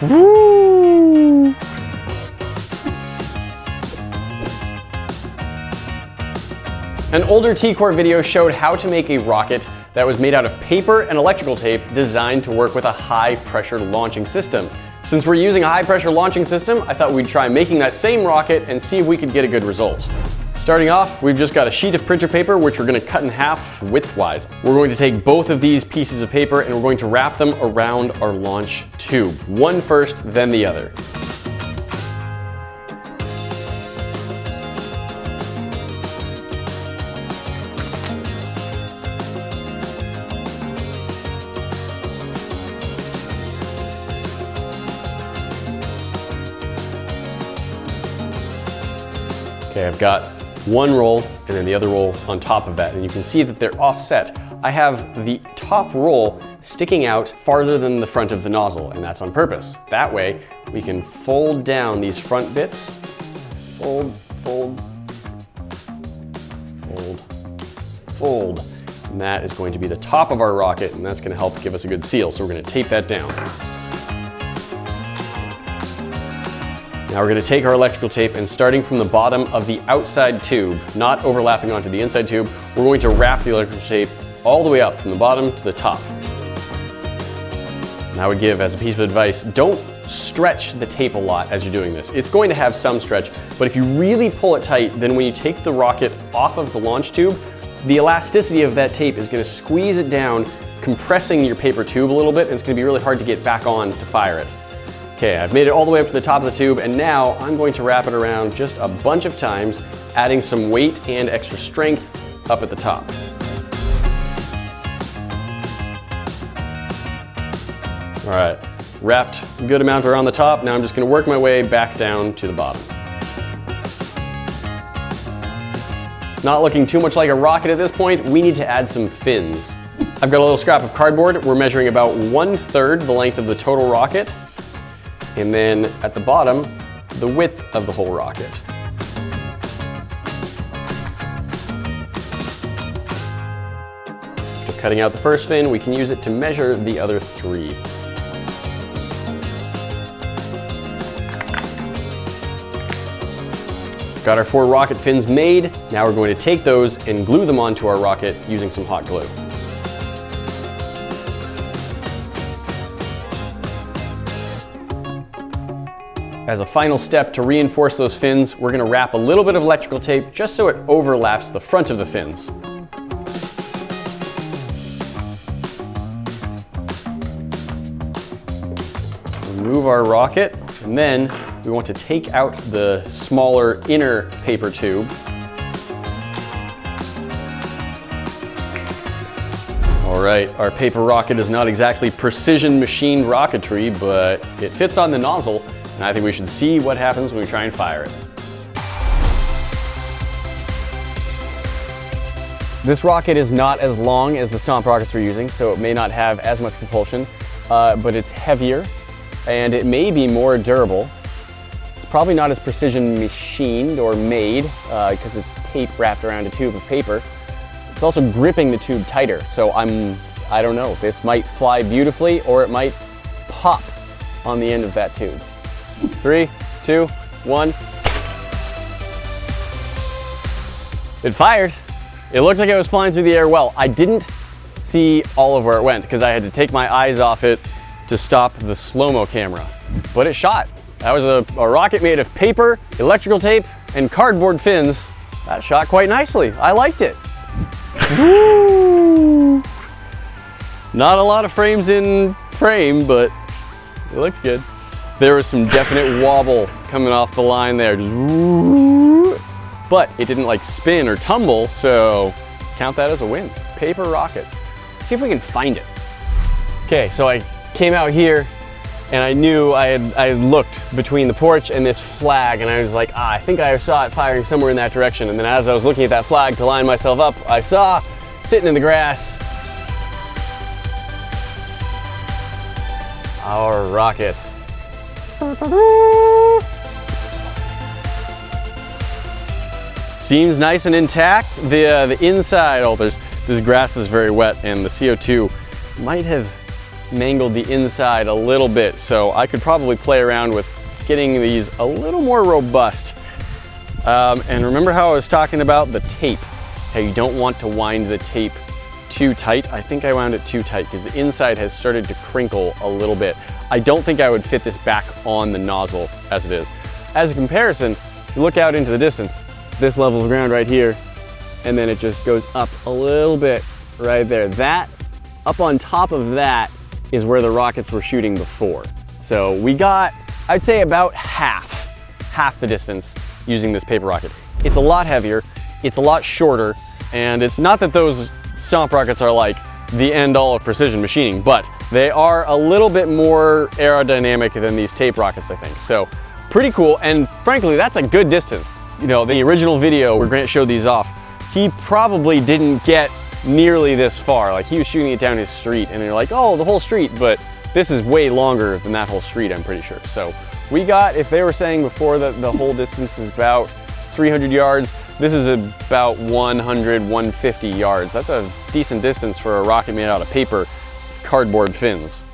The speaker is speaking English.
Woo! An older TKOR video showed how to make a rocket that was made out of paper and electrical tape designed to work with a high pressure launching system. Since we're using a high pressure launching system, I thought we'd try making that same rocket and see if we could get a good result. Starting off, we've just got a sheet of printer paper which we're going to cut in half widthwise. We're going to take both of these pieces of paper and we're going to wrap them around our launch tube. One first, then the other. Okay, I've got one roll and then the other roll on top of that, and you can see that they're offset. I have the top roll sticking out farther than the front of the nozzle, and that's on purpose. That way, we can fold down these front bits. Fold, fold, fold, fold. And that is going to be the top of our rocket, and that's gonna help give us a good seal. So we're gonna tape that down. Now we're going to take our electrical tape and starting from the bottom of the outside tube, not overlapping onto the inside tube, we're going to wrap the electrical tape all the way up from the bottom to the top. And I would give as a piece of advice, don't stretch the tape a lot as you're doing this. It's going to have some stretch, but if you really pull it tight, then when you take the rocket off of the launch tube, the elasticity of that tape is going to squeeze it down, compressing your paper tube a little bit, and it's going to be really hard to get back on to fire it. Okay, I've made it all the way up to the top of the tube, and now I'm going to wrap it around just a bunch of times, adding some weight and extra strength up at the top. All right, wrapped a good amount around the top. Now I'm just gonna work my way back down to the bottom. It's not looking too much like a rocket at this point. We need to add some fins. I've got a little scrap of cardboard. We're measuring about 1/3 the length of the total rocket. And then at the bottom, the width of the whole rocket. After cutting out the first fin, we can use it to measure the other 3. Got our 4 rocket fins made. Now we're going to take those and glue them onto our rocket using some hot glue. As a final step to reinforce those fins, we're going to wrap a little bit of electrical tape just so it overlaps the front of the fins. Remove our rocket, and then we want to take out the smaller inner paper tube. All right, our paper rocket is not exactly precision machined rocketry, but it fits on the nozzle. And I think we should see what happens when we try and fire it. This rocket is not as long as the Stomp rockets we're using, so it may not have as much propulsion, but it's heavier and it may be more durable. It's probably not as precision machined or made because it's tape wrapped around a tube of paper. It's also gripping the tube tighter, so I don't know, this might fly beautifully or it might pop on the end of that tube. 3, 2, 1. It fired. It looked like it was flying through the air well. I didn't see all of where it went because I had to take my eyes off it to stop the slow-mo camera. But it shot. That was a rocket made of paper, electrical tape, and cardboard fins. That shot quite nicely. I liked it. Woo! Not a lot of frames in frame, but it looks good. There was some definite wobble coming off the line there, but it didn't like spin or tumble, so count that as a win. Paper rockets. Let's see if we can find it. Okay, so I came out here and I knew I had looked between the porch and this flag, and I was like, I think I saw it firing somewhere in that direction. And then as I was looking at that flag to line myself up, I saw, sitting in the grass, our rocket. Seems nice and intact. The inside, this grass is very wet and the CO2 might have mangled the inside a little bit, so I could probably play around with getting these a little more robust. And remember how I was talking about the tape, how you don't want to wind the tape too tight? I think I wound it too tight because the inside has started to crinkle a little bit. I don't think I would fit this back on the nozzle as it is. As a comparison, if you look out into the distance, this level of ground right here, and then it just goes up a little bit right there. That, up on top of that, is where the rockets were shooting before. So we got, I'd say about half the distance using this paper rocket. It's a lot heavier, it's a lot shorter, and it's not that those stomp rockets are like the end all of precision machining, but they are a little bit more aerodynamic than these tape rockets, I think. So pretty cool, and frankly, that's a good distance. You know, the original video where Grant showed these off, he probably didn't get nearly this far. Like, he was shooting it down his street, and you're like, oh, the whole street, but this is way longer than that whole street, I'm pretty sure. So we got, if they were saying before that the whole distance is about 300 yards, this is about 100, 150 yards. That's a decent distance for a rocket made out of paper, cardboard fins.